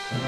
Hello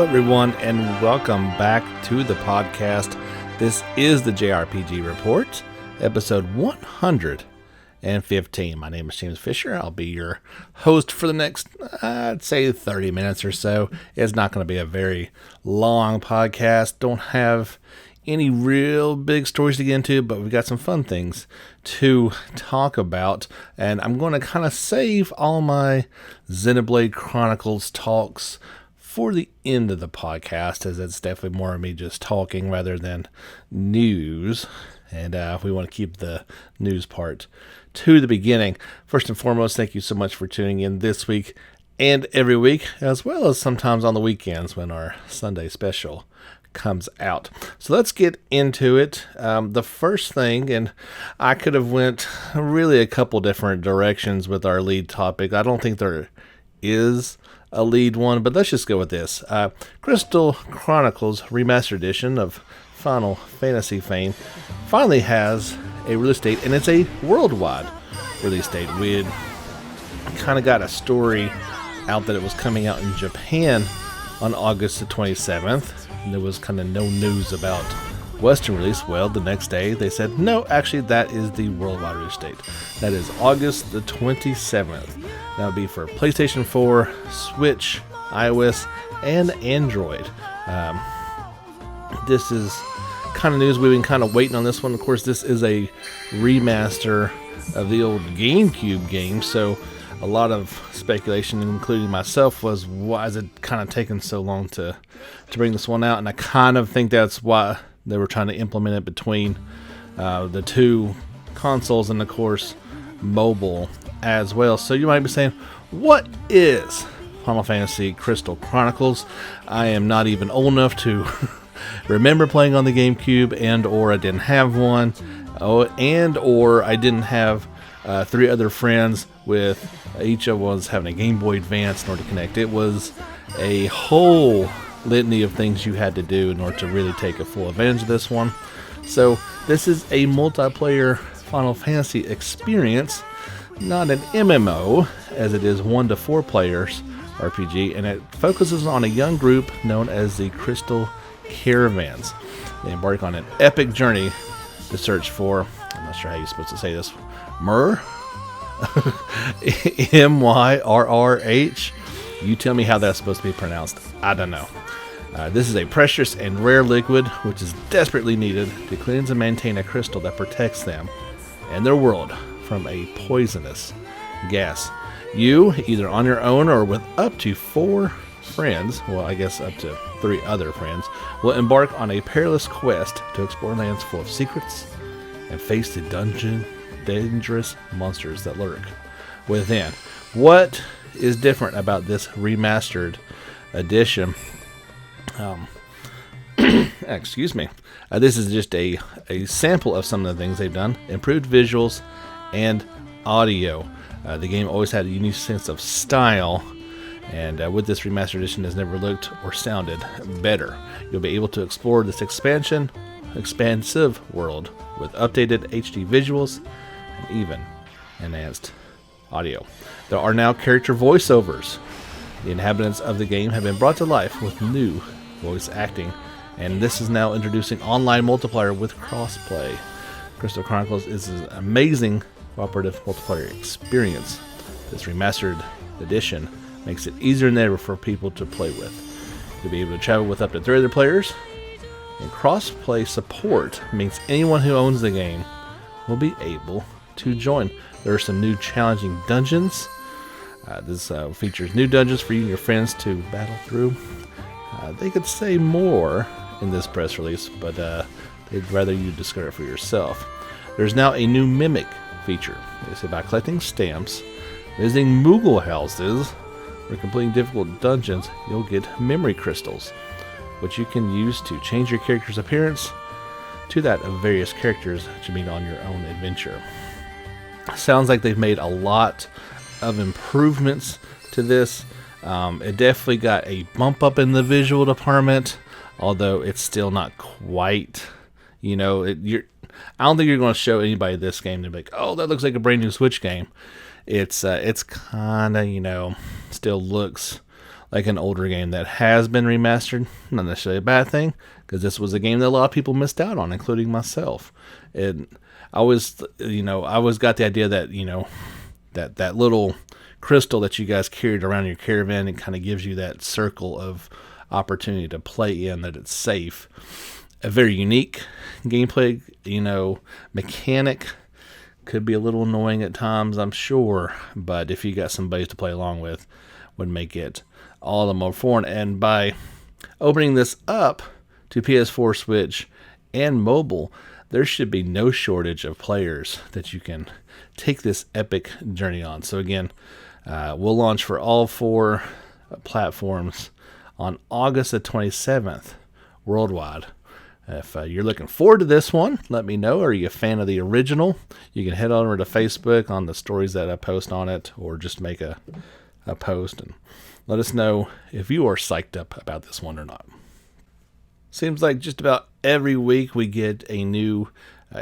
everyone and welcome back to the podcast. This is the JRPG Report, episode 115. My name is James Fisher. I'll be your host for the next, I'd say 30 minutes or so. It's not going to be a very long podcast. Don't have any real big stories to get into, but we've got some fun things to talk about. And I'm going to kind of save all my Xenoblade Chronicles talks for the end of the podcast, as it's definitely more of me just talking rather than news. And we want to keep the news part to the beginning. First and foremost, thank you so much for tuning in this week and every week, as well as sometimes on the weekends when our Sunday special comes out. So let's get into it. The first thing, and I could have went really a couple different directions with our lead topic. I don't think there is a lead one, but let's just go with this. Crystal Chronicles Remastered Edition of Final Fantasy fame finally has a release date, and it's a worldwide release date. We had kind of got a story out that it was coming out in Japan on August the 27th. And there was kind of no news about Western release. Well, the next day they said, no, actually that is the worldwide release date. That is August the 27th. That would be for PlayStation 4, Switch, iOS, and Android. This is kind of news. We've been kind of waiting on this one. Of course, this is a remaster of the old GameCube game, so a lot of speculation, including myself, was why is it kind of taking so long to bring this one out? And I kind of think that's why they were trying to implement it between the two consoles and, of course, mobile as well. So you might be saying, what is Final Fantasy Crystal Chronicles? I am not even old enough to remember playing on the GameCube, and or I didn't have one, and or I didn't have three other friends with each of us having a Game Boy Advance in order to connect. It was a whole litany of things you had to do in order to really take a full advantage of this one. So this is a multiplayer Final Fantasy experience, not an MMO, as it is 1 to 4 players RPG, and it focuses on a young group known as the Crystal Caravans. They embark on an epic journey to search for, I'm not sure how you're supposed to say this, Myrrh? Myrrh? You tell me how that's supposed to be pronounced. I don't know. This is a precious and rare liquid which is desperately needed to cleanse and maintain a crystal that protects them and their world from a poisonous gas. You, either on your own or with up to 4 friends, well, I guess up to 3 other friends, will embark on a perilous quest to explore lands full of secrets and face the dangerous monsters that lurk within. What is different about this remastered edition? Excuse me. This is just a sample of some of the things they've done. Improved visuals and audio. The game always had a unique sense of style, and with this remastered edition has never looked or sounded better. You'll be able to explore this expansive world with updated HD visuals and even enhanced audio. There are now character voiceovers. The inhabitants of the game have been brought to life with new voice acting, and this is now introducing online multiplayer with crossplay. Crystal Chronicles is an amazing cooperative multiplayer experience. This remastered edition makes it easier than ever for people to play with. You'll be able to travel with up to 3 other players, and crossplay support means anyone who owns the game will be able to join. There are some new challenging dungeons. This features new dungeons for you and your friends to battle through. They could say more in this press release, but they'd rather you discover it for yourself. There's now a new mimic feature. They say by collecting stamps, visiting Moogle houses, or completing difficult dungeons, you'll get memory crystals, which you can use to change your character's appearance to that of various characters that you meet on your own adventure. Sounds like they've made a lot of improvements to this. It definitely got a bump up in the visual department, although it's still not quite, I don't think you're going to show anybody this game. They're like, oh, that looks like a brand new Switch game. It's kind of, still looks like an older game that has been remastered. Not necessarily a bad thing, because this was a game that a lot of people missed out on, including myself. I always got the idea that, that little crystal that you guys carried around your caravan, it kind of gives you that circle of opportunity to play in, that it's safe. A very unique gameplay, mechanic. Could be a little annoying at times, I'm sure, but if you got some buddies to play along with, would make it all the more fun. And by opening this up to PS4, Switch, and mobile, there should be no shortage of players that you can take this epic journey on. So again, we'll launch for all 4 platforms on August the 27th worldwide. If you're looking forward to this one, let me know. Are you a fan of the original? You can head over to Facebook on the stories that I post on it, or just make a post and let us know if you are psyched up about this one or not. Seems like just about every week we get a new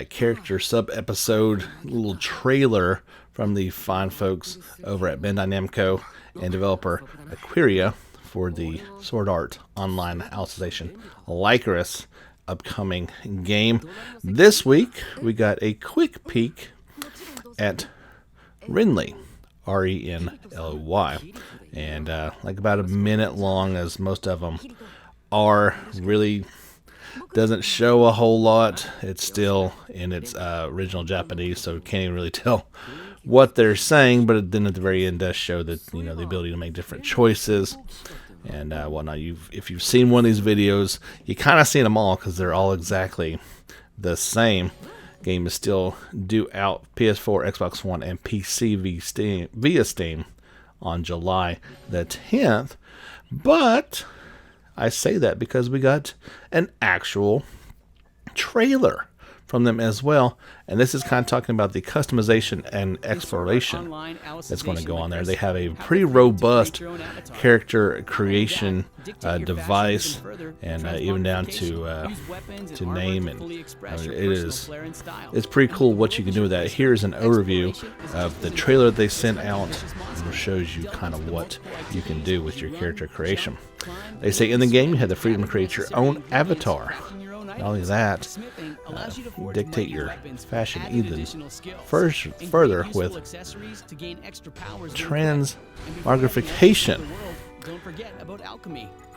character sub-episode, little trailer from the fine folks over at Bandai Namco and developer Aquaria for the Sword Art Online Alicization Lycoris upcoming game. This week we got a quick peek at Renly, Renly, and like about a minute long, as most of them are. Really doesn't show a whole lot. It's still in its original Japanese, so can't even really tell what they're saying, but then at the very end does show that the ability to make different choices and whatnot. If you've seen one of these videos, you kind of seen them all, because they're all exactly the same. Game is still due out PS4, Xbox One, and PC via Steam on July the 10th. But I say that because we got an actual trailer from them as well, and this is kind of talking about the customization and exploration that's going to go on there. They have a pretty robust character creation device, and even down to name, and it's pretty cool what you can do with that. Here's an overview of the trailer they sent out, and it shows you kind of what you can do with your character creation. They say in the game you have the freedom to create your own avatar. Not only that, dictate your fashion even further with transmogrification.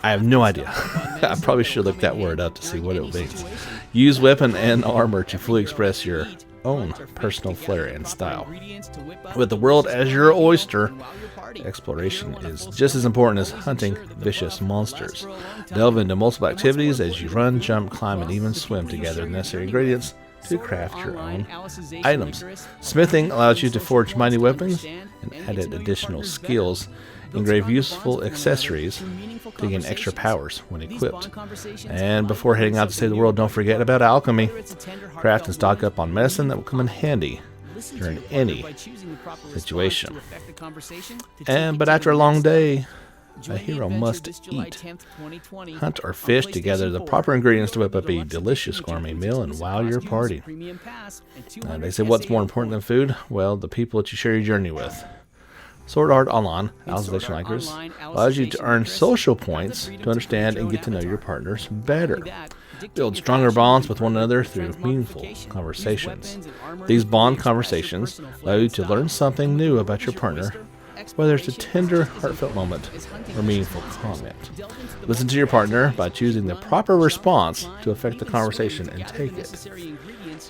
I have no idea. I probably should look that word up to see what it means. Use weapon and armor to fully express your own personal flair and style. With the world as your oyster, exploration is just as important as hunting vicious monsters. Delve into multiple activities as you run, jump, climb, and even swim to gather the necessary ingredients to craft your own items. Smithing allows you to forge mighty weapons and added additional skills, engrave useful accessories to gain extra powers when equipped. And before heading out to save the world, don't forget about alchemy. Craft and stock up on medicine that will come in handy during any situation. But after a long day, a hero must eat, hunt, or fish to gather the proper ingredients to whip up a delicious gourmet meal and wow your party. They say, what's more important than food? Well, the people that you share your journey with. Sword Art Online Alicization Lycoris allows you to earn social points to understand and get to know your partners better. Build stronger bonds with one another through meaningful conversations. These bond conversations allow you to learn something new about your partner, whether it's a tender, heartfelt moment or meaningful comment. Listen to your partner by choosing the proper response to affect the conversation and take it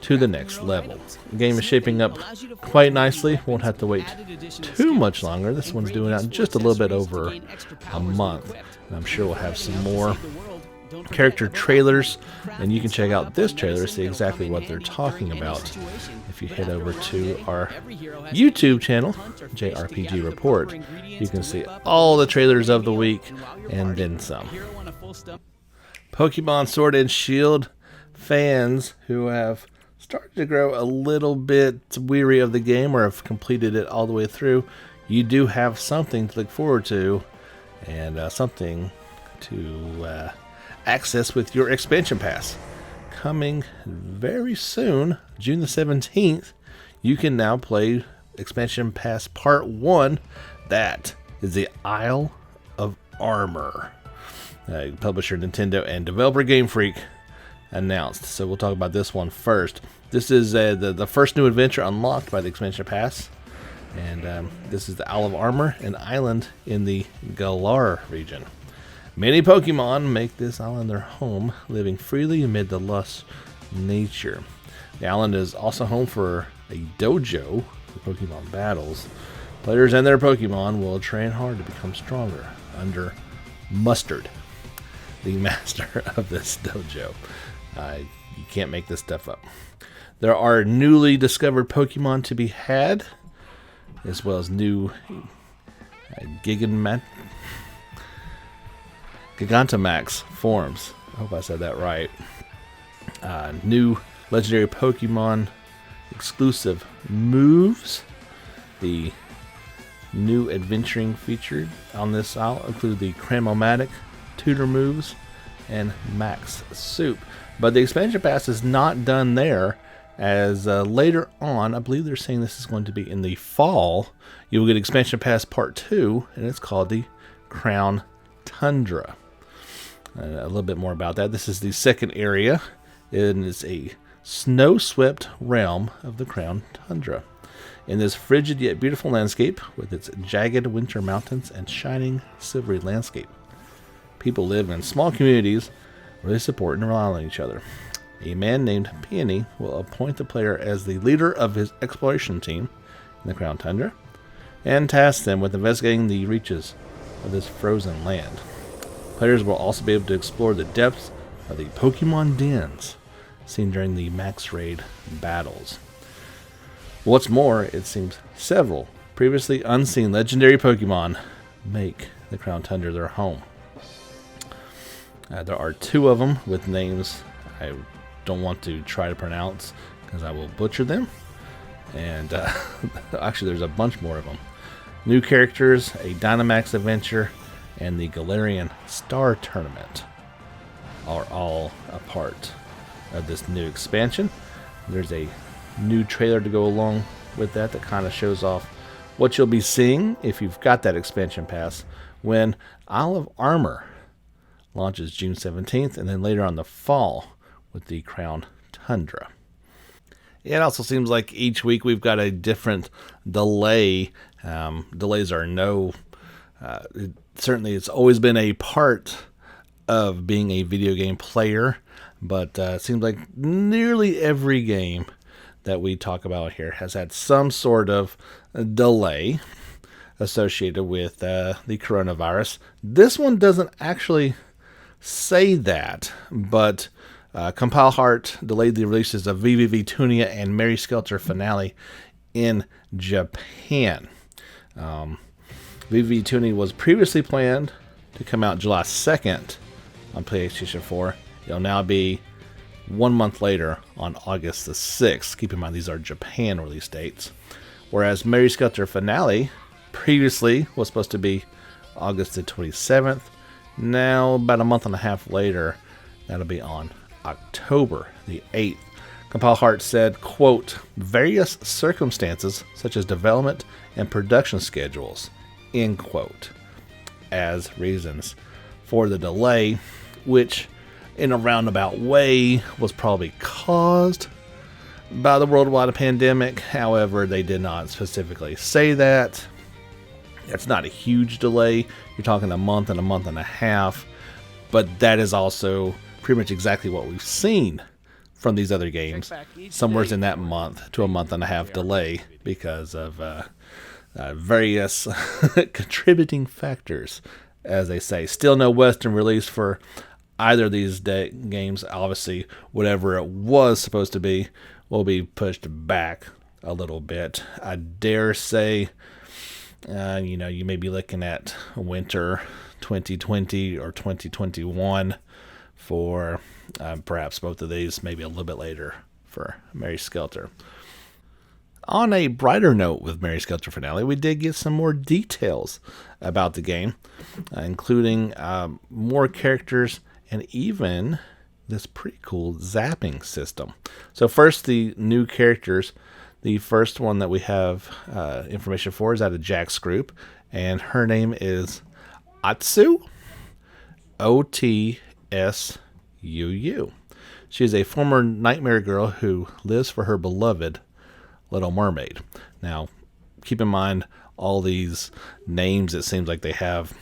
to the next level. The game is shaping up quite nicely. Won't have to wait too much longer. This one's doing out in just a little bit over a month. And I'm sure we'll have some more character trailers, and you can check out this trailer to see exactly what they're talking about if you head over to our YouTube channel, JRPG Report. You can see all the trailers of the week and then some. Pokemon Sword and Shield fans who have started to grow a little bit weary of the game or have completed it all the way through, you do have something to look forward to and something to access with your expansion pass coming very soon, June the 17th, you can now play Expansion Pass Part 1. That is the Isle of Armor. Publisher Nintendo and developer Game Freak announced. So we'll talk about this one first. This is the first new adventure unlocked by the Expansion Pass. And this is the Isle of Armor, an island in the Galar region. Many Pokemon make this island their home, living freely amid the lush nature. The island is also home for a dojo for Pokemon battles. Players and their Pokemon will train hard to become stronger under Mustard, the master of this dojo. You can't make this stuff up. There are newly discovered Pokemon to be had, as well as new Gigantamax forms. I hope I said that right. New legendary Pokemon exclusive moves. The new adventuring featured on this isle include the Cramomatic tutor moves and Max Soup. But the expansion pass is not done there, as later on, I believe they're saying this is going to be in the fall, you will get expansion pass part 2, and it's called the Crown Tundra. A little bit more about that. This is the second area, and it's a snow-swept realm of the Crown Tundra. In this frigid yet beautiful landscape, with its jagged winter mountains and shining silvery landscape, people live in small communities where they support and rely on each other. A man named Peony will appoint the player as the leader of his exploration team in the Crown Tundra, and task them with investigating the reaches of this frozen land. Players will also be able to explore the depths of the Pokemon dens seen during the Max Raid battles. What's more, it seems several previously unseen legendary Pokemon make the Crown Tundra their home. There are 2 of them with names I don't want to try to pronounce because I will butcher them. And actually, there's a bunch more of them. New characters, a Dynamax adventure, and the Galarian Star Tournament are all a part of this new expansion. There's a new trailer to go along with that kind of shows off what you'll be seeing if you've got that expansion pass when Isle of Armor launches June 17th, and then later on the fall with the Crown Tundra. It also seems like each week we've got a different delay. Delays are certainly it's always been a part of being a video game player, but it seems like nearly every game that we talk about here has had some sort of delay associated with the coronavirus. This one doesn't actually say that, but Compile Heart delayed the releases of VVV Tunia and Mary Skelter Finale in Japan. VVV Tunia was previously planned to come out July 2nd on PlayStation 4. It'll now be 1 month later on August the 6th. Keep in mind these are Japan release dates. Whereas Mary Skelter Finale previously was supposed to be August the 27th. Now, about a month and a half later, that'll be on October the 8th. Compile Heart said, quote, various circumstances such as development and production schedules, end quote, as reasons for the delay, which in a roundabout way was probably caused by the worldwide pandemic. However, they did not specifically say that. It's not a huge delay. You're talking a month and a half, but that is also pretty much exactly what we've seen from these other games. Somewhere in that month to a month and a half delay because of various contributing factors, as they say. Still no Western release for either of these games. Obviously, whatever it was supposed to be will be pushed back a little bit. I dare say, you may be looking at winter 2020 or 2021 for perhaps both of these, maybe a little bit later for Mary Skelter. On a brighter note with Mary Skelter Finale, we did get some more details about the game, including more characters and even this pretty cool zapping system. So first, the new characters. The first one that we have information for is out of Jack's group, and her name is Otsu, Otsuu. She is a former nightmare girl who lives for her beloved Little Mermaid. Now, keep in mind all these names, it seems like they have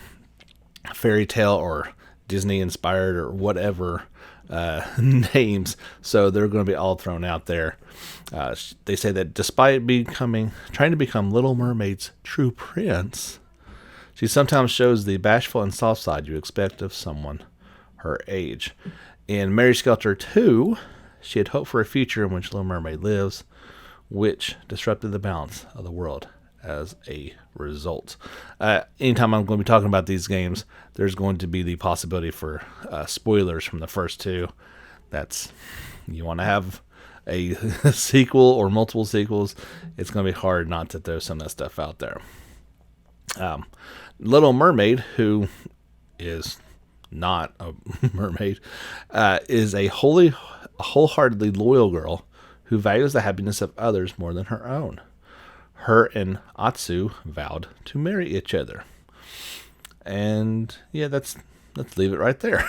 fairy tale or Disney inspired or whatever names, so they're going to be all thrown out there. They say that despite trying to become Little Mermaid's true prince, she sometimes shows the bashful and soft side you expect of someone her age. In Mary Skelter 2, she had hoped for a future in which Little Mermaid lives, which disrupted the balance of the world as a result. Anytime I'm going to be talking about these games, there's going to be the possibility for spoilers from the first two. You want to have a sequel or multiple sequels, it's going to be hard not to throw some of that stuff out there. Little Mermaid, who is not a mermaid, is a wholeheartedly loyal girl who values the happiness of others more than her own. Her and Atsu vowed to marry each other. And yeah, let's leave it right there.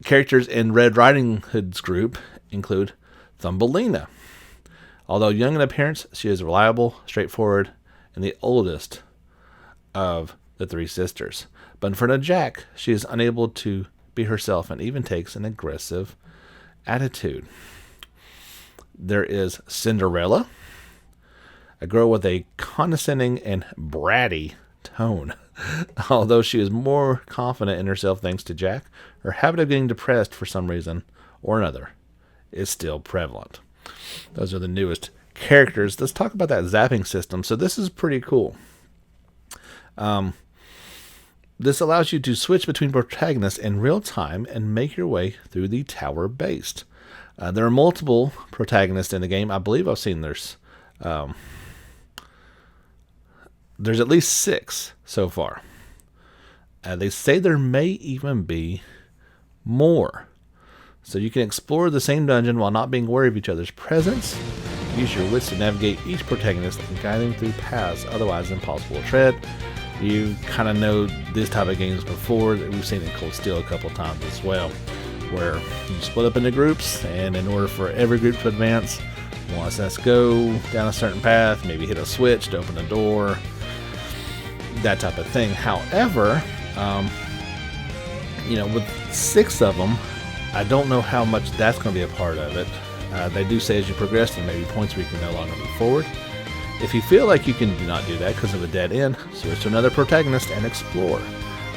Characters in Red Riding Hood's group include Thumbelina. Although young in appearance, she is reliable, straightforward, and the oldest of the three sisters. But in front of Jack, she is unable to be herself and even takes an aggressive attitude. There is Cinderella, a girl with a condescending and bratty tone. Although she is more confident in herself thanks to Jack, her habit of getting depressed for some reason or another is still prevalent. Those are the newest characters. Let's talk about that zapping system. So this is pretty cool. This allows you to switch between protagonists in real time and make your way through the tower based. There are multiple protagonists in the game. I believe I've seen there's at least 6 so far. They say there may even be more. So you can explore the same dungeon while not being wary of each other's presence. Use your wits to navigate each protagonist and guide them through paths otherwise impossible to tread. You kind of know this type of games before. We've seen it in Cold Steel a couple times as well, where you split up into groups, and in order for every group to advance, one has to go down a certain path, maybe hit a switch to open a door, that type of thing. However, with 6 of them, I don't know how much that's going to be a part of it. They do say as you progress, there may be points where you can no longer move forward. If you feel like you can not do that because of a dead end, switch to another protagonist and explore.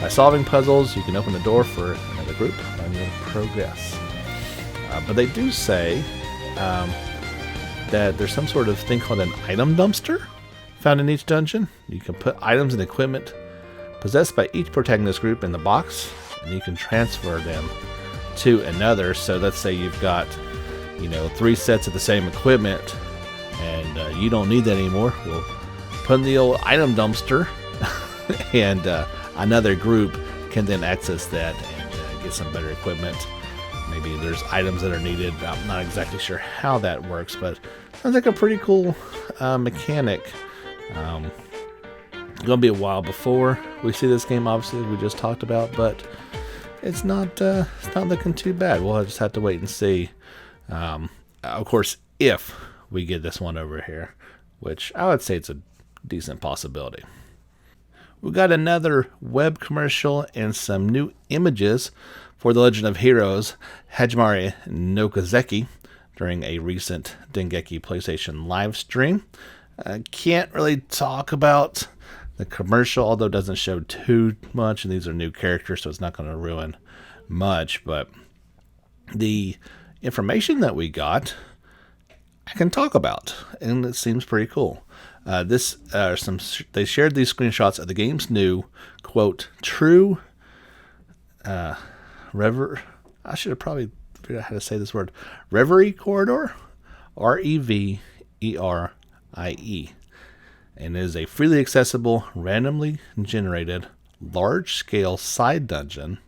By solving puzzles, you can open the door for another group and you'll progress. But they do say that there's some sort of thing called an item dumpster found in each dungeon. You can put items and equipment possessed by each protagonist group in the box, and you can transfer them to another. So let's say you've got 3 sets of the same equipment, and you don't need that anymore. We'll put in the old item dumpster, and another group can then access that and get some better equipment. Maybe there's items that are needed. I'm not exactly sure how that works, but sounds like a pretty cool mechanic. It's gonna be a while before we see this game, obviously, as we just talked about, but it's not looking too bad. We'll just have to wait and see. Of course, if we get this one over here, which I would say it's a decent possibility. We got another web commercial and some new images for The Legend of Heroes Hajimari no Kazeki during a recent Dengeki PlayStation live stream. Can't really talk about the commercial, although it doesn't show too much, and these are new characters, so it's not going to ruin much, but the information that we got I can talk about, and it seems pretty cool. They shared these screenshots of the game's new, quote, true I should have probably figured out how to say this word, Reverie Corridor, Reverie, and it is a freely accessible, randomly generated, large-scale side dungeon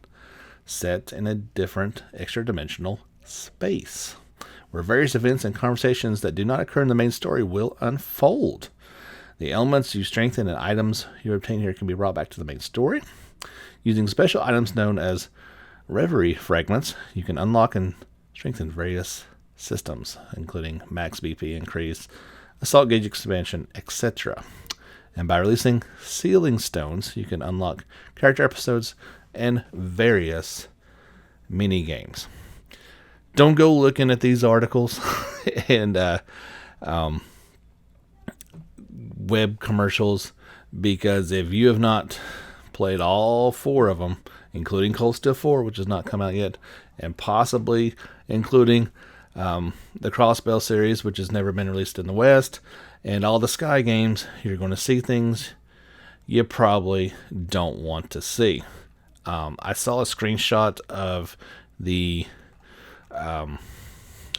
set in a different extra-dimensional space, where various events and conversations that do not occur in the main story will unfold. The elements you strengthen and items you obtain here can be brought back to the main story. Using special items known as Reverie Fragments, you can unlock and strengthen various systems, including max BP increase, assault gauge expansion, etc. And by releasing Sealing Stones, you can unlock character episodes and various mini-games. Don't go looking at these articles and web commercials, because if you have not played all 4 of them, including Cold Steel 4, which has not come out yet, and possibly including the Crossbell series, which has never been released in the West, and all the Sky games, you're going to see things you probably don't want to see. I saw a screenshot of the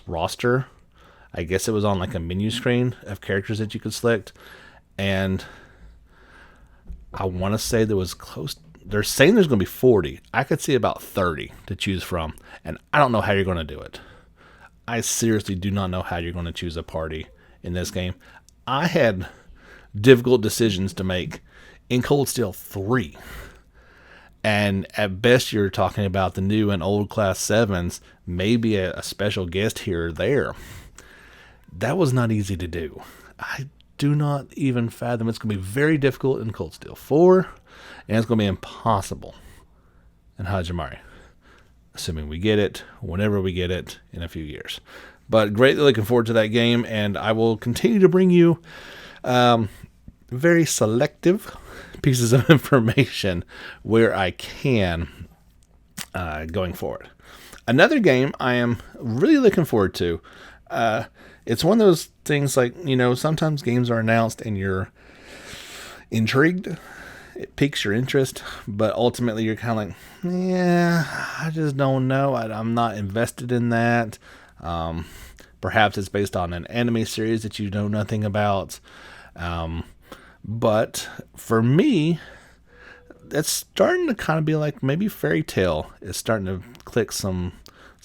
roster. I guess it was on like a menu screen of characters that you could select, and I want to say there was close. They're saying there's going to be 40. I could see about 30 to choose from, and I don't know how you're going to do it. I seriously do not know how you're going to choose a party in this game. I had difficult decisions to make in Cold Steel 3. And at best, you're talking about the new and old Class 7s, maybe a special guest here or there. That was not easy to do. I do not even fathom it's going to be very difficult in Cold Steel 4, and it's going to be impossible in Hajimari, assuming we get it, whenever we get it, in a few years. But greatly looking forward to that game, and I will continue to bring you very selective pieces of information where I can going forward. Another game I am really looking forward to. It's one of those things like, sometimes games are announced and you're intrigued. It piques your interest, but ultimately you're kind of like, yeah, I just don't know. I'm not invested in that. Perhaps it's based on an anime series that you know nothing about. But for me, it's starting to kind of be like maybe Fairy Tail is starting to click some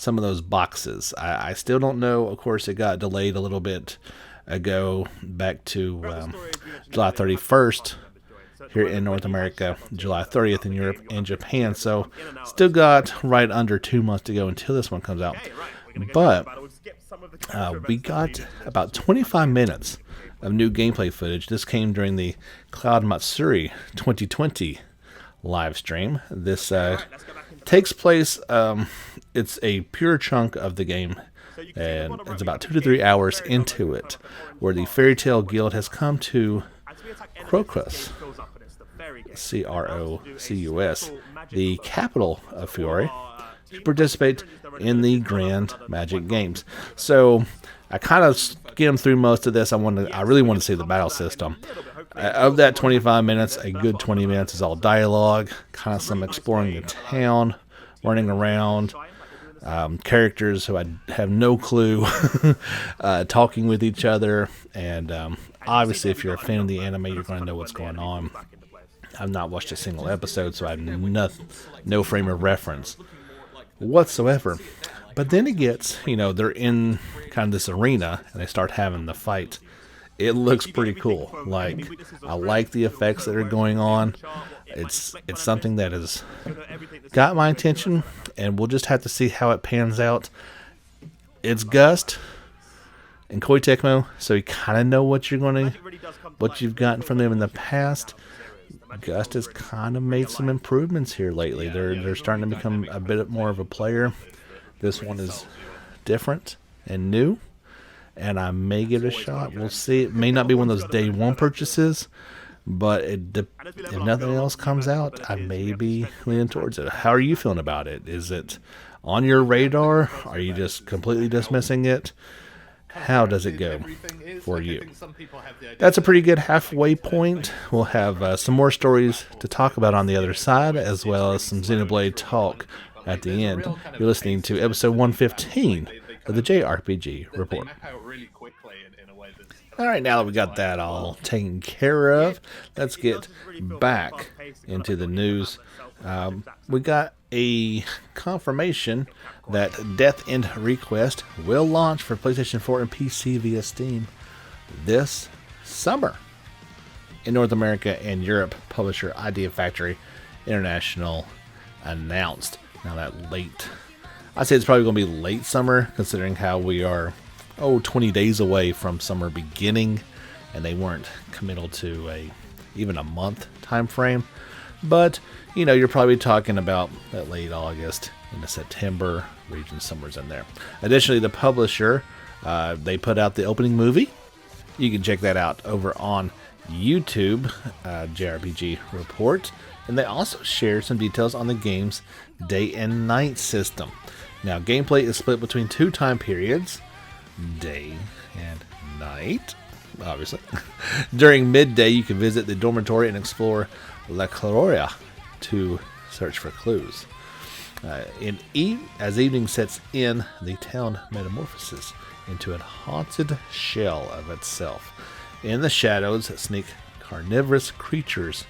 of those boxes. I still don't know. Of course, it got delayed a little bit ago back to July 31st here in North America, July 30th in Europe and Japan. So still got right under 2 months to go until this one comes out. But we got about 25 minutes of new gameplay footage. This came during the Cloud Matsuri 2020 live stream. This takes place, it's a pure chunk of the game, and it's about 2 to 3 hours into it, where the Fairy Tail Guild has come to Crocus, Crocus, the capital of Fiore, to participate in the Grand Magic Games. So I kind of skimmed through most of this. I really want to see the battle system. Of that 25 minutes, a good 20 minutes is all dialogue, kind of some exploring the town, running around, characters who I have no clue, talking with each other, and obviously if you're a fan of the anime, you're going to know what's going on. I've not watched a single episode, so I have no frame of reference whatsoever. But then it gets, they're in kind of this arena, and they start having the fight. It looks pretty cool. Like, I like the effects that are going on. It's something that has got my attention, and we'll just have to see how it pans out. It's Gust and Koei Tecmo, so you kind of know what you've gotten from them in the past. Gust has kind of made some improvements here lately. They're starting to become a bit more of a player. This one is different and new, and I may give it a shot. We'll see. It may not be one of those day one purchases, but if nothing else comes out, I may be leaning towards it. How are you feeling about it? Is it on your radar? Are you just completely dismissing it? How does it go for you? That's a pretty good halfway point. We'll have some more stories to talk about on the other side, as well as some Xenoblade talk at the end. You're listening to episode 115 of the JRPG Report. All right, now that we got that all taken care of, let's get back into the news. We got a confirmation that Death End Request will launch for PlayStation 4 and PC via Steam this summer. In North America and Europe, publisher Idea Factory International announced. Now that late, I'd say it's probably going to be late summer, considering how we are 20 days away from summer beginning, and they weren't committal to even a month time frame. But you're probably talking about that late August into September region, somewhere's in there. Additionally, the publisher, they put out the opening movie. You can check that out over on YouTube, JRPG Report. And they also share some details on the game's day and night system. Now, gameplay is split between 2 time periods, day and night, obviously. During midday, you can visit the dormitory and explore La Gloria to search for clues. As evening sets in, the town metamorphoses into a haunted shell of itself. In the shadows sneak carnivorous creatures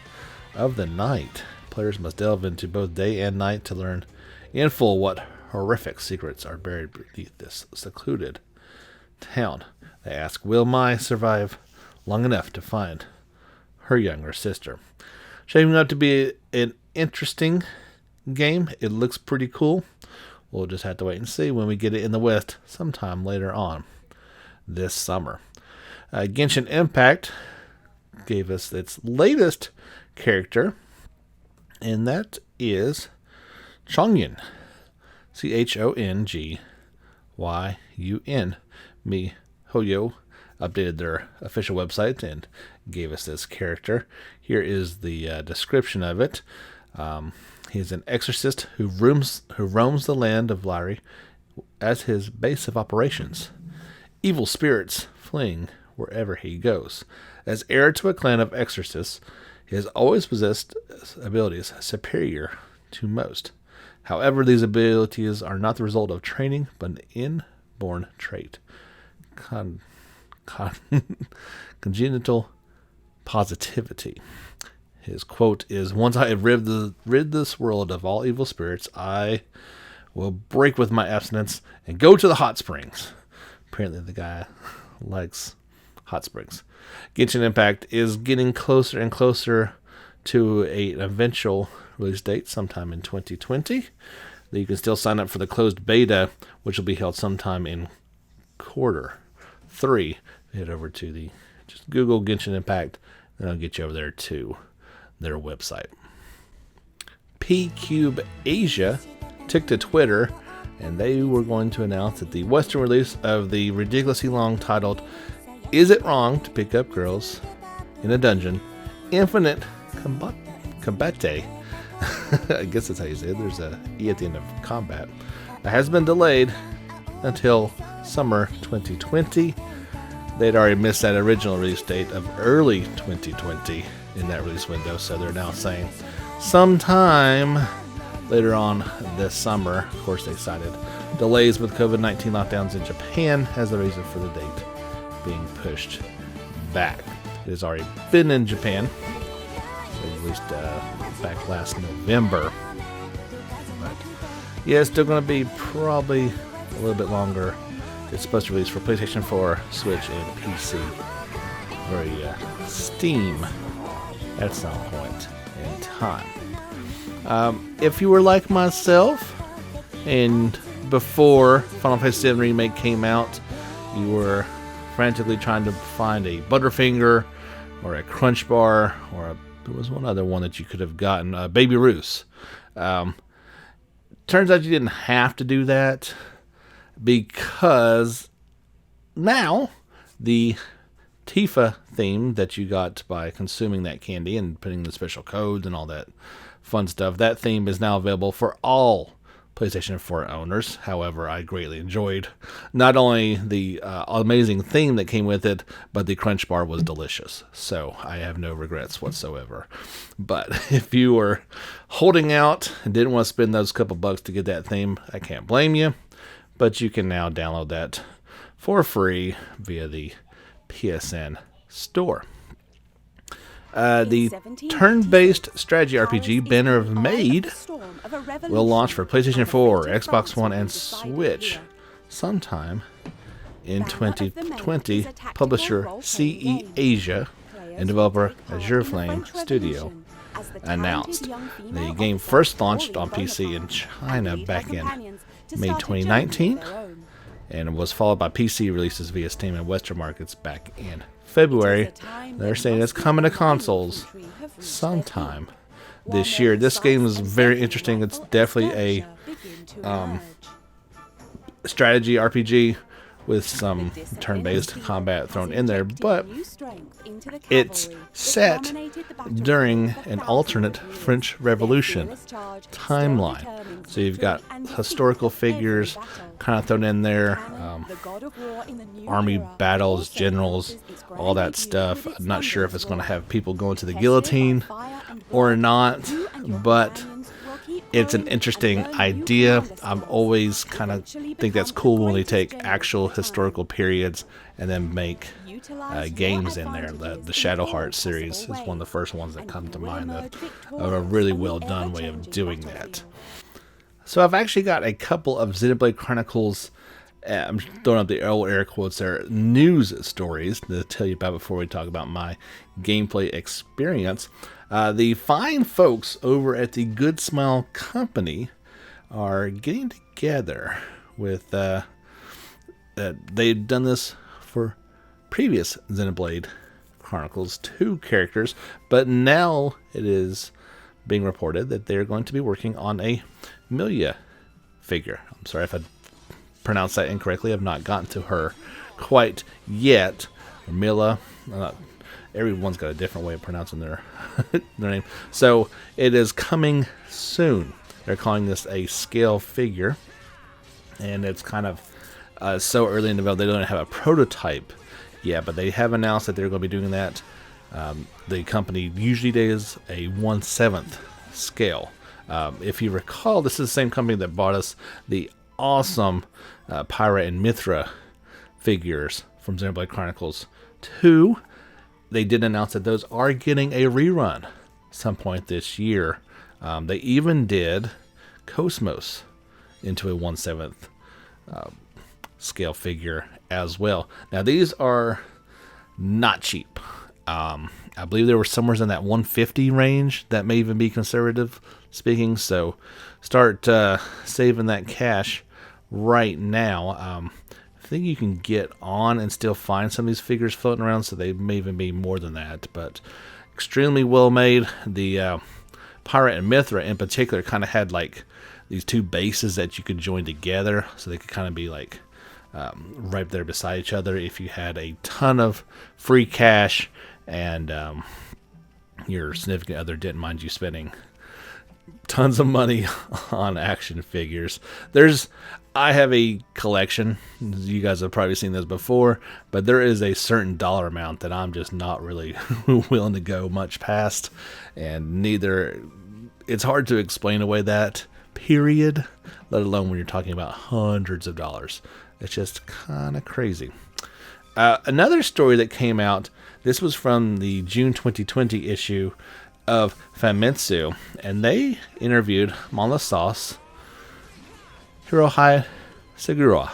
of the night. Players must delve into both day and night to learn in full what horrific secrets are buried beneath this secluded town. They ask, will Mai survive long enough to find her younger sister? Shaping up to be an interesting game. It looks pretty cool. We'll just have to wait and see when we get it in the West sometime later on this summer. Genshin Impact gave us its latest character, and that is Chongyun. Chongyun. MiHoYo updated their official website and gave us this character. Here is the description of it. He's an exorcist who roams the land of Lyri as his base of operations. Evil spirits fleeing wherever he goes. As heir to a clan of exorcists, he has always possessed abilities superior to most. However, these abilities are not the result of training, but an inborn trait. Congenital positivity. His quote is, once I have rid this world of all evil spirits, I will break with my abstinence and go to the hot springs. Apparently the guy likes hot springs. Genshin Impact is getting closer and closer to an eventual release date sometime in 2020. You can still sign up for the closed beta, which will be held sometime in Q3. Head over to just Google Genshin Impact, and I'll get you over there to their website. P-Cube Asia took to Twitter, and they were going to announce that the Western release of the ridiculously long titled Is It Wrong to Pick Up Girls in a Dungeon? Infinite Combate. I guess that's how you say it. There's a E at the end of combat. That has been delayed until summer 2020. They'd already missed that original release date of early 2020 in that release window, so they're now saying sometime later on this summer. Of course, they cited delays with COVID-19 lockdowns in Japan as the reason for the date being pushed back. It has already been in Japan, at least back last November. But yeah, it's still going to be probably a little bit longer. It's supposed to release for PlayStation 4, Switch, and PC, or Steam at some point in time. If you were like myself, and before Final Fantasy VII Remake came out, you were frantically trying to find a Butterfinger or a Crunch Bar, or there was one other one that you could have gotten, Baby Ruth's. Turns out you didn't have to do that, because now the Tifa theme that you got by consuming that candy and putting the special codes and all that fun stuff, that theme is now available for all PlayStation 4 owners. However, I greatly enjoyed not only the amazing theme that came with it, but the Crunch Bar was delicious. So I have no regrets whatsoever. But if you were holding out and didn't want to spend those couple bucks to get that theme, I can't blame you. But you can now download that for free via the PSN store. The turn-based strategy RPG Banner of Maid will launch for PlayStation 4, Xbox One, and Switch sometime in 2020. Publisher CE Asia and developer Azure Flame Studio announced. The game first launched on PC in China back in May 2019 and was followed by PC releases via Steam and Western markets back in February. They're saying it's coming to consoles sometime this year. This game is very interesting. It's definitely a strategy RPG with some turn-based combat thrown in there, but it's set during an alternate French Revolution timeline. So you've got historical figures kind of thrown in there, army battles, generals, all that stuff. I'm not sure if it's going to have people going to the guillotine or not, but it's an interesting idea. I'm always kind of think that's cool when they take actual historical periods and then make games in there. The Shadow Heart series is one of the first ones that come to mind of a really well done way of doing that. So I've actually got a couple of Xenoblade Chronicles, I'm throwing up the old air quotes there, news stories to tell you about before we talk about my gameplay experience. The fine folks over at the Good Smile Company are getting together with, they've done this for previous Xenoblade Chronicles 2 characters, but now it is being reported that they're going to be working on a Milia figure. I'm sorry if I pronounced that incorrectly. I've not gotten to her quite yet. Mila, everyone's got a different way of pronouncing their name. So it is coming soon. They're calling this a scale figure, and it's kind of so early in development they don't have a prototype yet, but they have announced that they're going to be doing that. The company usually does a 1/7 scale. If you recall, this is the same company that bought us the awesome Pyra and Mithra figures from Xenoblade Chronicles 2. They did announce that those are getting a rerun some point this year. They even did Cosmos into a 1/7 scale figure as well. Now these are not cheap. I believe they were somewhere in that 150 range. That may even be conservative speaking. So start saving that cash right now. I think you can get on and still find some of these figures floating around, so they may even be more than that. But extremely well made. The Pirate and Mithra in particular kind of had like these two bases that you could join together, so they could kind of be like right there beside each other if you had a ton of free cash and your significant other didn't mind you spending tons of money on action figures. I have a collection. You guys have probably seen this before, but there is a certain dollar amount that I'm just not really willing to go much past, and it's hard to explain away that period, let alone when you're talking about hundreds of dollars. It's just kind of crazy. Another story that came out, this was from the June 2020 issue of Famitsu, and they interviewed Malasauce Hirohei Segura,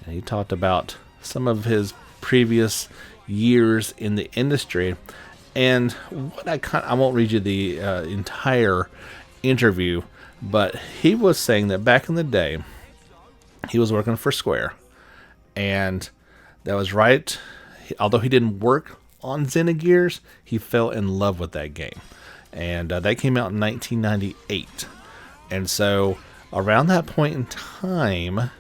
and he talked about some of his previous years in the industry. And what I won't read you the entire interview, but he was saying that back in the day he was working for Square, and that was right. Although he didn't work on Xenogears, he fell in love with that game, and that came out in 1998. And so around that point in time,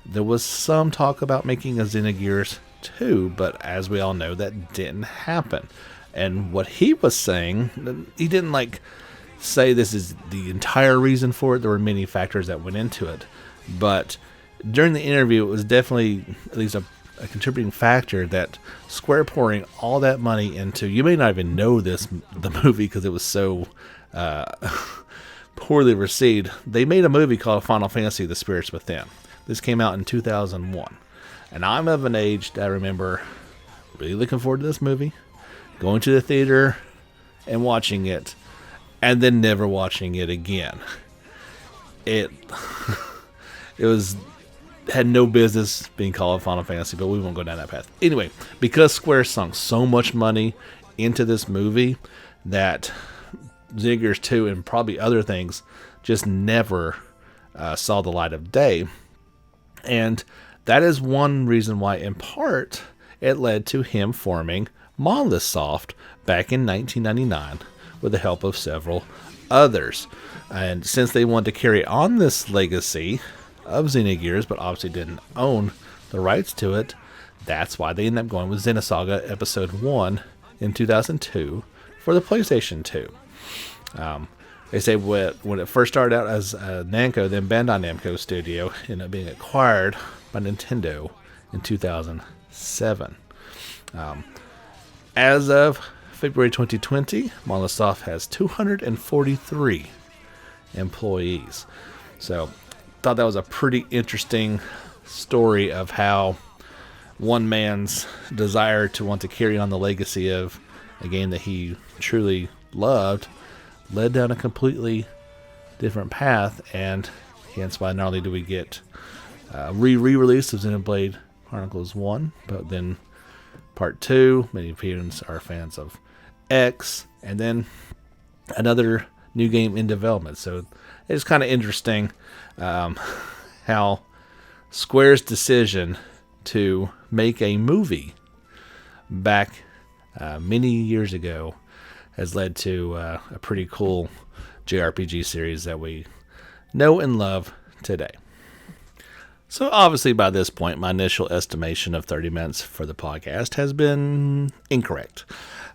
there was some talk about making a Xenogears 2, but as we all know, that didn't happen. And what he was saying, he didn't say this is the entire reason for it. There were many factors that went into it, but during the interview, it was definitely at least a contributing factor that Square pouring all that money into, you may not even know the movie because it was so poorly received. They made a movie called Final Fantasy: The Spirits Within. This came out in 2001, and I'm of an age that I remember really looking forward to this movie. going to the theater and watching it, and then never watching it again. It had no business being called Final Fantasy, but we won't go down that path. Anyway, because Square sunk so much money into this movie that Xenogears 2 and probably other things just never saw the light of day. And that is one reason why, in part, it led to him forming Monolith Soft back in 1999 with the help of several others. And since they wanted to carry on this legacy of Xenogears, but obviously didn't own the rights to it, that's why they ended up going with Xenosaga Episode 1 in 2002 for the PlayStation 2. They say when it first started out as Namco, then Bandai Namco Studio, ended up being acquired by Nintendo in 2007. As of February 2020, Monolith Soft has 243 employees. So, thought that was a pretty interesting story of how one man's desire to want to carry on the legacy of a game that he truly loved led down a completely different path, and hence why not only do we get re-release of Xenoblade Chronicles 1, but then Part 2, many parents are fans of X, and then another new game in development. So it's kind of interesting how Square's decision to make a movie back many years ago has led to a pretty cool JRPG series that we know and love today. So obviously by this point, my initial estimation of 30 minutes for the podcast has been incorrect.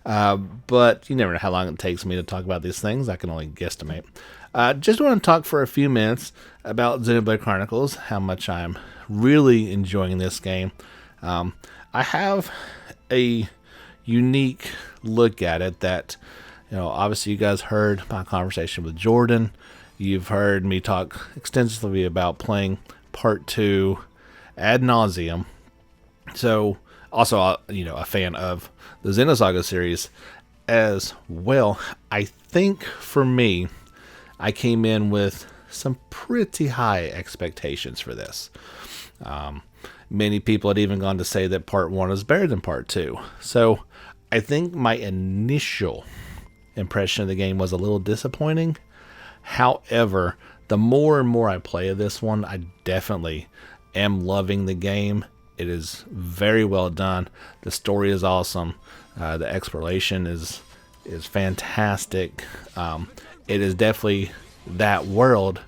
But you never know how long it takes me to talk about these things. I can only guesstimate. Just want to talk for a few minutes about Xenoblade Chronicles, how much I'm really enjoying this game. I have a unique look at it that, obviously you guys heard my conversation with Jordan. You've heard me talk extensively about playing Part 2 ad nauseum. So, also, a fan of the Xenosaga series as well. I think for me, I came in with some pretty high expectations for this. Many people had even gone to say that Part 1 is better than Part 2. So, I think my initial impression of the game was a little disappointing. However, the more and more I play of this one, I definitely am loving the game. It is very well done. The story is awesome. The exploration is fantastic. It is definitely that world.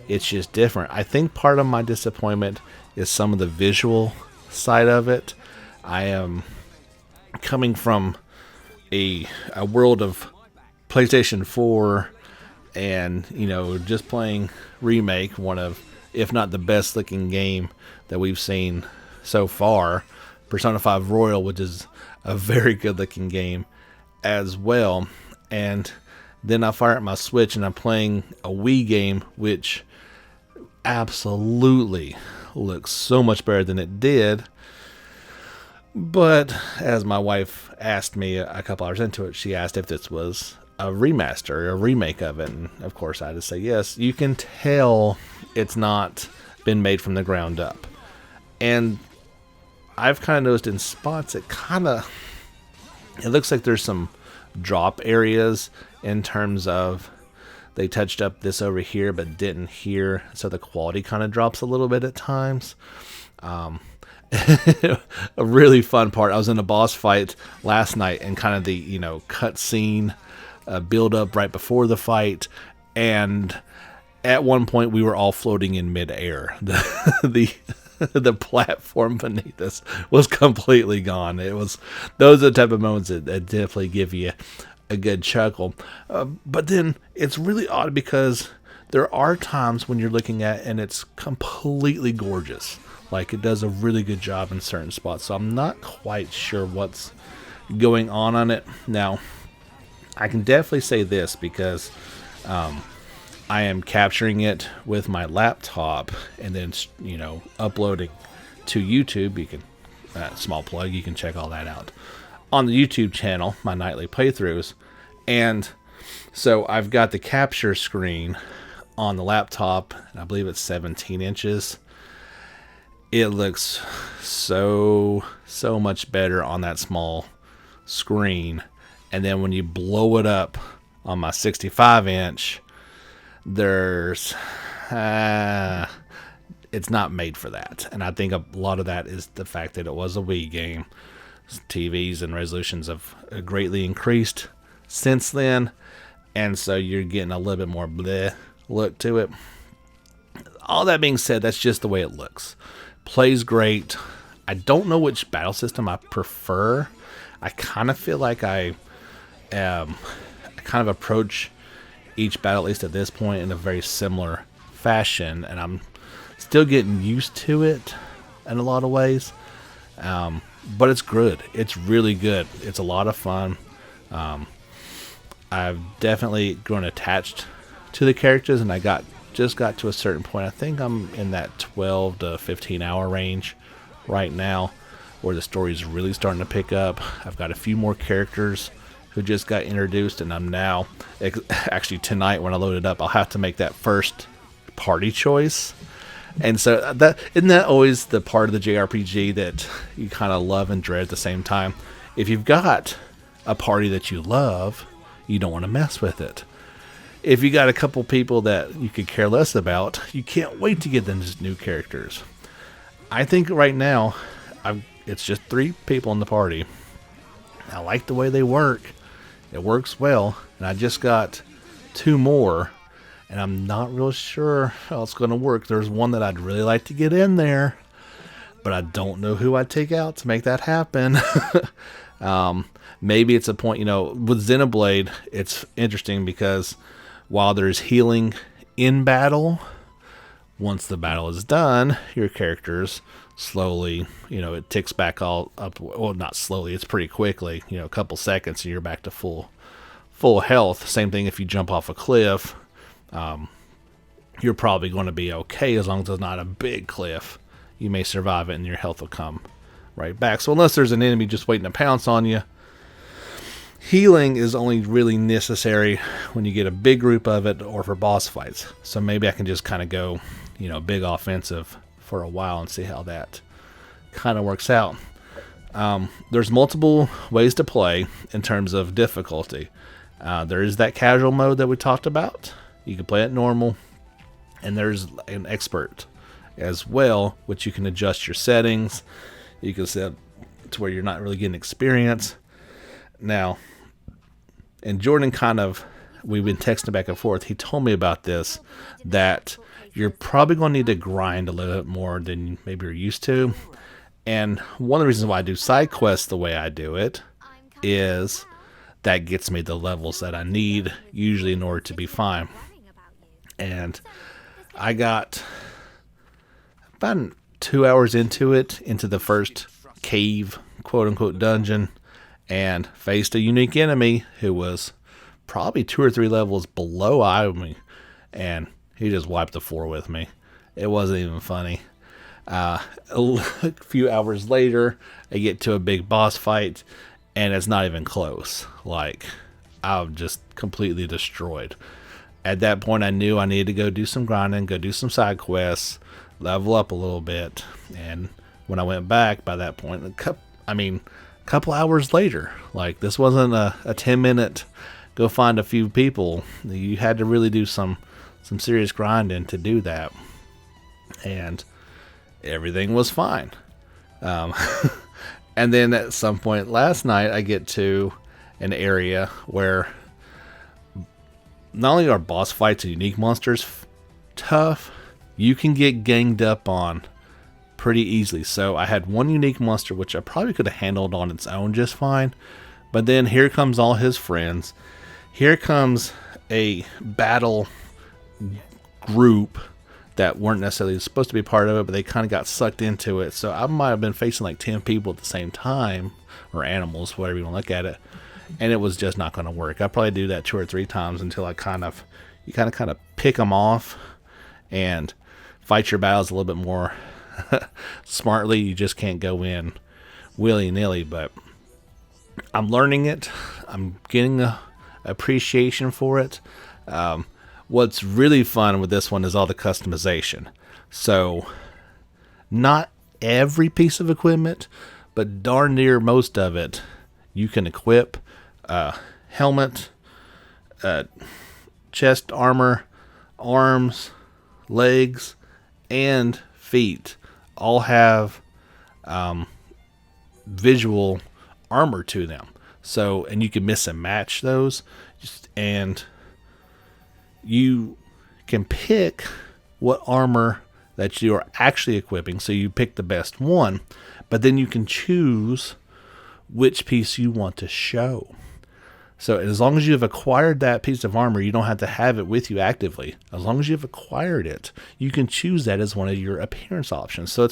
It's just different. I think part of my disappointment is some of the visual side of it. I am coming from a world of PlayStation 4 and, just playing Remake, one of, if not the best looking game that we've seen so far. Persona 5 Royal, which is a very good looking game as well. And then I fire up my Switch and I'm playing a Wii game, which absolutely looks so much better than it did. But as my wife asked me a couple hours into it, she asked if this was a remaster or a remake of it. And of course I had to say yes. You can tell it's not been made from the ground up. And I've kind of noticed in spots it looks like there's some drop areas in terms of they touched up this over here but didn't here, so the quality kind of drops a little bit at times. A really fun part, I was in a boss fight last night and kind of the cut scene build up right before the fight, and at one point we were all floating in midair. The platform beneath us was completely gone. Those are the type of moments that definitely give you a good chuckle. But then it's really odd because there are times when you're looking at it and it's completely gorgeous. Like, it does a really good job in certain spots. So I'm not quite sure what's going on it. Now, I can definitely say this because I am capturing it with my laptop and then, uploading to YouTube. You can, small plug, you can check all that out on the YouTube channel, my nightly playthroughs. And so I've got the capture screen on the laptop, and I believe it's 17 inches. It looks so much better on that small screen. And then when you blow it up on my 65 inch, there's it's not made for that. And I think a lot of that is the fact that it was a Wii game. TVs and resolutions have greatly increased since then, and so you're getting a little bit more bleh look to it. All that being said, that's just the way it looks. Plays great. I don't know which battle system I prefer. I kind of feel like I kind of approach each battle, at least at this point, in a very similar fashion, and I'm still getting used to it in a lot of ways. But it's good. It's really good. It's a lot of fun. I've definitely grown attached to the characters, and I just got to a certain point. I think I'm in that 12 to 15 hour range right now, where the story is really starting to pick up. I've got a few more characters who just got introduced, and I'm now, actually tonight when I load it up, I'll have to make that first party choice. And so isn't that always the part of the JRPG that you kind of love and dread at the same time? If you've got a party that you love, you don't want to mess with it. If you got a couple people that you could care less about, you can't wait to get them new characters. I think right now, it's just 3 people in the party. I like the way they work. It works well. And I just got 2 more. And I'm not real sure how it's going to work. There's one that I'd really like to get in there, but I don't know who I'd take out to make that happen. Maybe it's a point, with Xenoblade, it's interesting because while there's healing in battle, once the battle is done, your characters slowly, it ticks back all up. Well, not slowly, it's pretty quickly, a couple seconds and you're back to full health. Same thing if you jump off a cliff. You're probably going to be okay as long as it's not a big cliff. You may survive it and your health will come right back. So unless there's an enemy just waiting to pounce on you, healing is only really necessary when you get a big group of it or for boss fights. So maybe I can just kind of go, big offensive for a while and see how that kind of works out. There's multiple ways to play in terms of difficulty. There is that casual mode that we talked about. You can play it normal, and there's an expert as well, which you can adjust your settings. You can set to where you're not really getting experience. Now, and Jordan we've been texting back and forth. He told me about this, that you're probably going to need to grind a little bit more than maybe you're used to. And one of the reasons why I do side quests the way I do it is that gets me the levels that I need, usually in order to be fine. And I got about 2 hours into the first cave, quote-unquote, dungeon, and faced a unique enemy who was probably 2 or 3 levels below me, and he just wiped the floor with me. It wasn't even funny. A few hours later, I get to a big boss fight, and it's not even close. Like, I'm just completely destroyed. At that point, I knew I needed to go do some grinding, go do some side quests, level up a little bit. And when I went back, by that point, a couple hours later, like, this wasn't a 10-minute go find a few people. You had to really do some serious grinding to do that. And everything was fine. And then at some point last night, I get to an area where not only are boss fights and unique monsters tough, you can get ganged up on pretty easily. So I had one unique monster, which I probably could have handled on its own just fine. But then here comes all his friends. Here comes a battle group that weren't necessarily supposed to be part of it, but they kind of got sucked into it. So I might have been facing like 10 people at the same time, or animals, whatever you want to look at it. And it was just not going to work. I probably do that 2 or 3 times until you kind of pick them off and fight your battles a little bit more smartly. You just can't go in willy-nilly. But I'm learning it. I'm getting a appreciation for it. What's really fun with this one is all the customization. So, not every piece of equipment, but darn near most of it, you can equip. Helmet, chest armor, arms, legs, and feet all have visual armor to them. So, and you can mix and match those, and you can pick what armor that you are actually equipping. So you pick the best one, but then you can choose which piece you want to show. So as long as you've acquired that piece of armor, you don't have to have it with you actively. As long as you've acquired it, you can choose that as one of your appearance options. So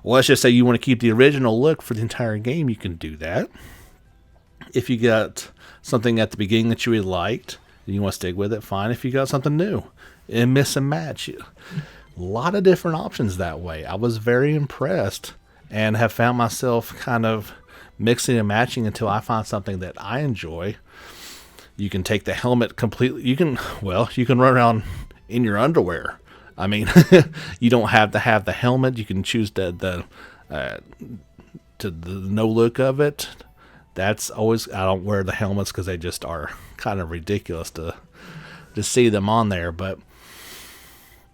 let's just say you want to keep the original look for the entire game, you can do that. If you got something at the beginning that you really liked, and you want to stick with it, fine. If you got something new, and mix and match, a lot of different options that way. I was very impressed and have found myself kind of mixing and matching until I find something that I enjoy. You can take the helmet completely. You can run around in your underwear. I mean, you don't have to have the helmet. You can choose the no look of it. That's always, I don't wear the helmets because they just are kind of ridiculous to see them on there. But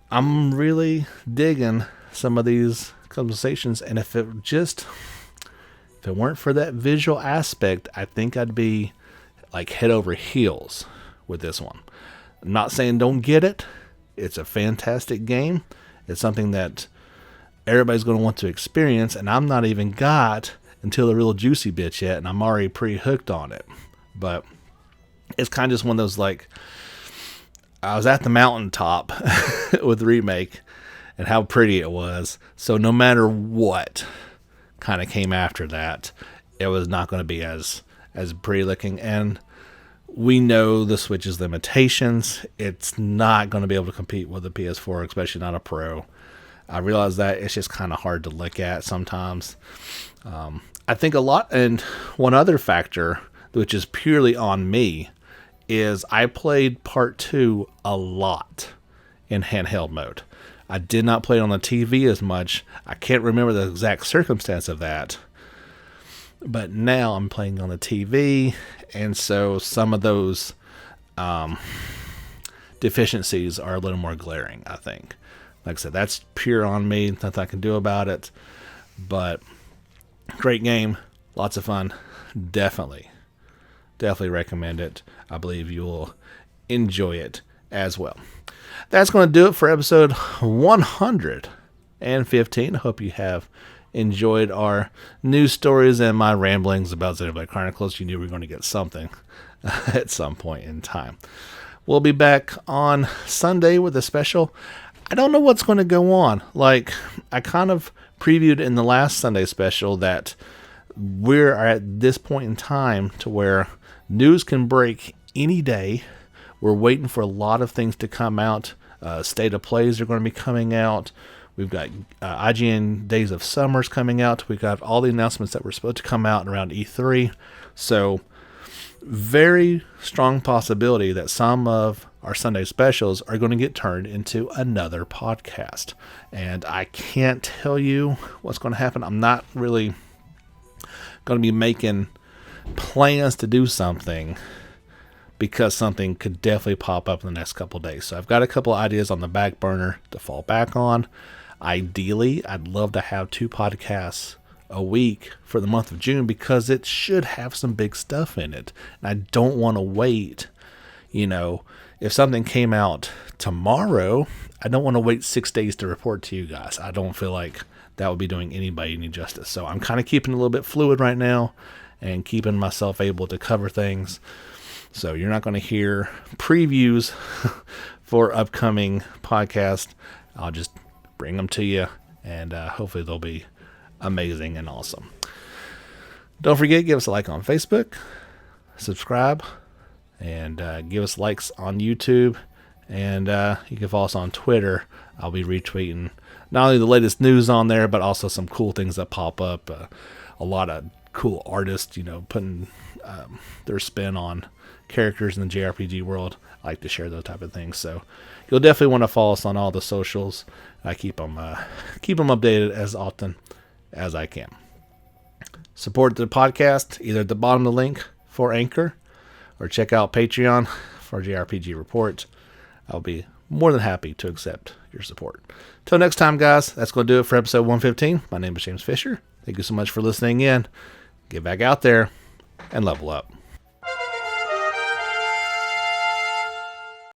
I'm really digging some of these conversations, and if it weren't for that visual aspect, I think I'd be like head over heels with this one. I'm not saying don't get it. It's a fantastic game. It's something that everybody's going to want to experience, and I'm not even got until the real juicy bits yet, and I'm already pre-hooked on it. But it's kind of just one of those, like, I was at the mountaintop with the remake and how pretty it was. So no matter what kind of came after that, it was not going to be as pretty looking. And we know the Switch's limitations. It's not going to be able to compete with the PS4, especially not a Pro. I realize that it's just kind of hard to look at sometimes. I think a lot, and one other factor, which is purely on me, is I played Part 2 a lot in handheld mode. I did not play it on the TV as much. I can't remember the exact circumstance of that. But now I'm playing on the TV, and so some of those deficiencies are a little more glaring, I think. Like I said, that's pure on me. Nothing I can do about it. But great game. Lots of fun. Definitely recommend it. I believe you will enjoy it as well. That's going to do it for episode 115. I hope you have enjoyed our news stories and my ramblings about Xenoblade Chronicles. You knew we were going to get something at some point in time. We'll be back on Sunday with a special. I don't know what's going to go on. Like, I kind of previewed in the last Sunday special that we're at this point in time to where news can break any day. We're waiting for a lot of things to come out. State of Plays are going to be coming out. We've got IGN Days of Summers coming out. We've got all the announcements that were supposed to come out around E3. So, very strong possibility that some of our Sunday specials are going to get turned into another podcast. And I can't tell you what's going to happen. I'm not really going to be making plans to do something because something could definitely pop up in the next couple of days. So I've got a couple of ideas on the back burner to fall back on. Ideally, I'd love to have 2 podcasts a week for the month of June because it should have some big stuff in it. And I don't want to wait. You know, if something came out tomorrow, I don't want to wait 6 days to report to you guys. I don't feel like that would be doing anybody any justice. So I'm kind of keeping it a little bit fluid right now and keeping myself able to cover things. So you're not going to hear previews for upcoming podcasts. I'll just bring them to you, and hopefully they'll be amazing and awesome. Don't forget, give us a like on Facebook, subscribe, and give us likes on YouTube, and you can follow us on Twitter. I'll be retweeting not only the latest news on there, but also some cool things that pop up. A lot of cool artists, putting their spin on characters in the JRPG world. I like to share those type of things. So you'll definitely want to follow us on all the socials. I keep them updated as often as I can. Support the podcast either at the bottom of the link for Anchor, or check out Patreon for JRPG Report. I'll be more than happy to accept your support. Till next time, guys, that's going to do it for episode 115. My name is James Fisher. Thank you so much for listening in. Get back out there and level up.